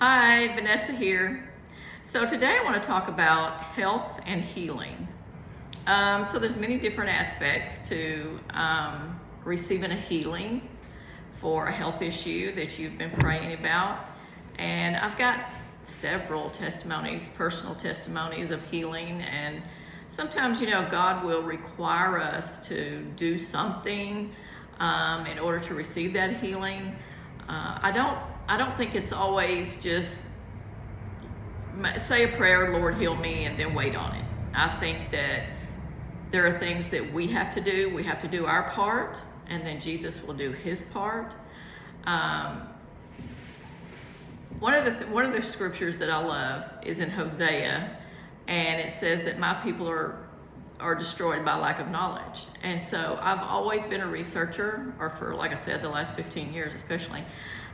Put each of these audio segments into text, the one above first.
Hi, Vanessa here. So today I want to talk about health and healing. So there's many different aspects to receiving a healing for a health issue that you've been praying about. And I've got several testimonies, personal testimonies of healing. And sometimes, God will require us to do something in order to receive that healing. I don't think it's always just say a prayer, Lord heal me, and then wait on it. I think that there are things that we have to do. We have to do our part, and then Jesus will do his part. One of the scriptures that I love is in Hosea, and it says that my people are destroyed by lack of knowledge. And so I've always been a researcher, or for, like I said, the last 15 years especially.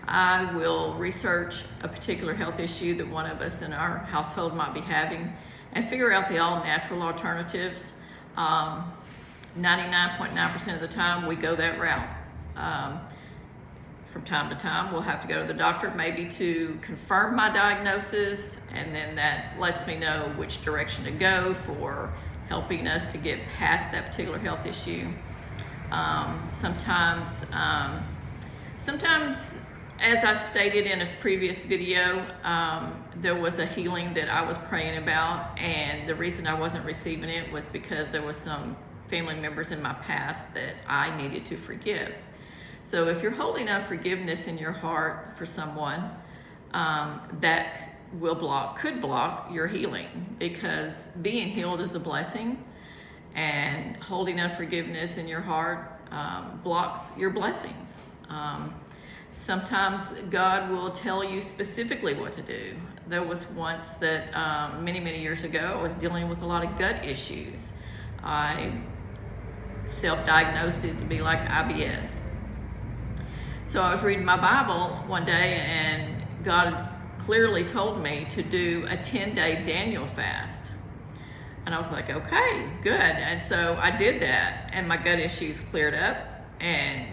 I will research a particular health issue that one of us in our household might be having and figure out the all-natural alternatives. 99.9% of the time we go that route. From time to time we'll have to go to the doctor maybe to confirm my diagnosis, and then that lets me know which direction to go for helping us to get past that particular health issue. Sometimes, as I stated in a previous video, there was a healing that I was praying about, and the reason I wasn't receiving it was because there was some family members in my past that I needed to forgive. So if you're holding unforgiveness in your heart for someone, that could block your healing, because being healed is a blessing, and holding unforgiveness in your heart blocks your blessings. Sometimes God will tell you specifically what to do. There was once that many years ago, I was dealing with a lot of gut issues. I self-diagnosed it to be like IBS. So I was reading my Bible one day, and God clearly told me to do a 10-day Daniel fast. And I was like, okay, good. And so I did that, and my gut issues cleared up and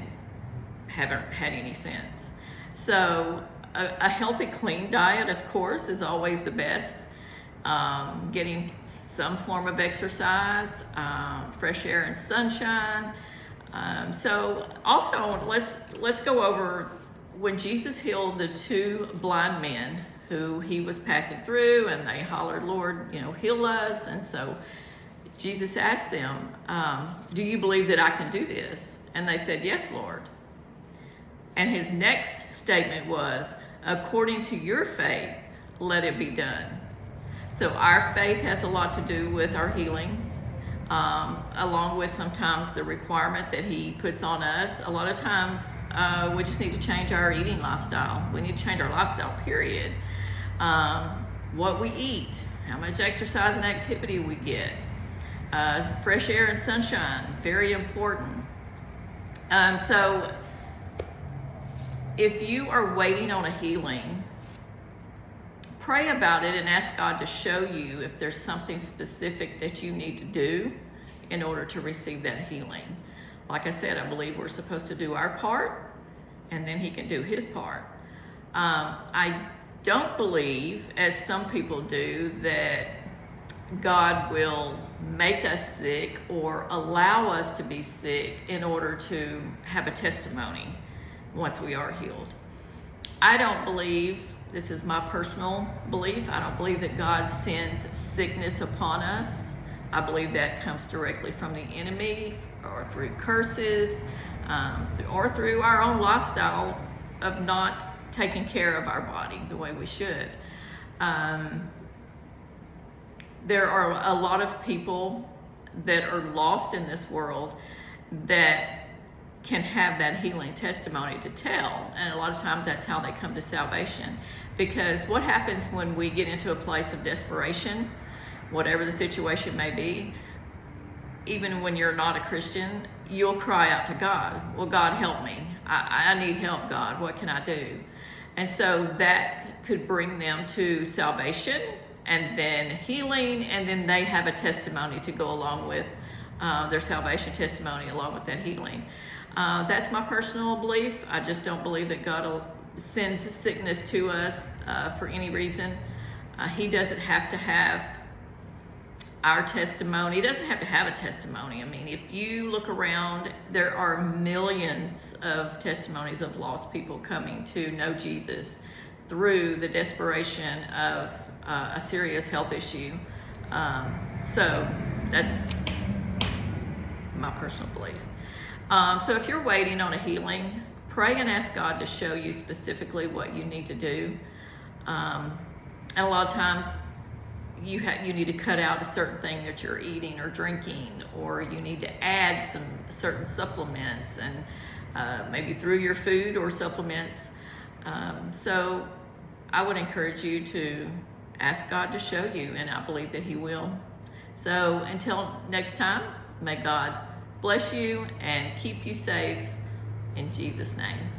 haven't had any since. So a healthy, clean diet, of course, is always the best. Getting some form of exercise, fresh air and sunshine. So also, let's go over when Jesus healed the two blind men who he was passing through, and they hollered, Lord, heal us. And so Jesus asked them, do you believe that I can do this? And they said, yes, Lord. And his next statement was, according to your faith, let it be done. So our faith has a lot to do with our healing, along with sometimes the requirement that he puts on us. A lot of times we just need to change our eating lifestyle. We need to change our lifestyle, period. What we eat, how much exercise and activity we get, fresh air and sunshine, very important. So if you are waiting on a healing, pray about it and ask God to show you if there's something specific that you need to do in order to receive that healing. Like I said, I believe we're supposed to do our part, and then he can do his part. I don't believe, as some people do, that God will make us sick or allow us to be sick in order to have a testimony once we are healed. I don't believe, this is my personal belief, I don't believe that God sends sickness upon us. I believe that comes directly from the enemy, or through curses, or through our own lifestyle of not taking care of our body the way we should. There are a lot of people that are lost in this world that can have that healing testimony to tell, and a lot of times that's how they come to salvation. Because what happens when we get into a place of desperation, whatever the situation may be, even when you're not a Christian, you'll cry out to God, well, God, help me. I need help, God. What can I do? And so that could bring them to salvation, and then healing, and then they have a testimony to go along with their salvation testimony along with that healing. That's my personal belief. I just don't believe that God sends sickness to us for any reason. He doesn't have to have our testimony. He doesn't have to have a testimony. I mean, if you look around, there are millions of testimonies of lost people coming to know Jesus through the desperation of a serious health issue. So that's my personal belief. So if you're waiting on a healing, pray and ask God to show you specifically what you need to do. And a lot of times you need to cut out a certain thing that you're eating or drinking, or you need to add some certain supplements, and maybe through your food or supplements. So I would encourage you to ask God to show you, and I believe that He will. So until next time, may God bless you and keep you safe in Jesus' name.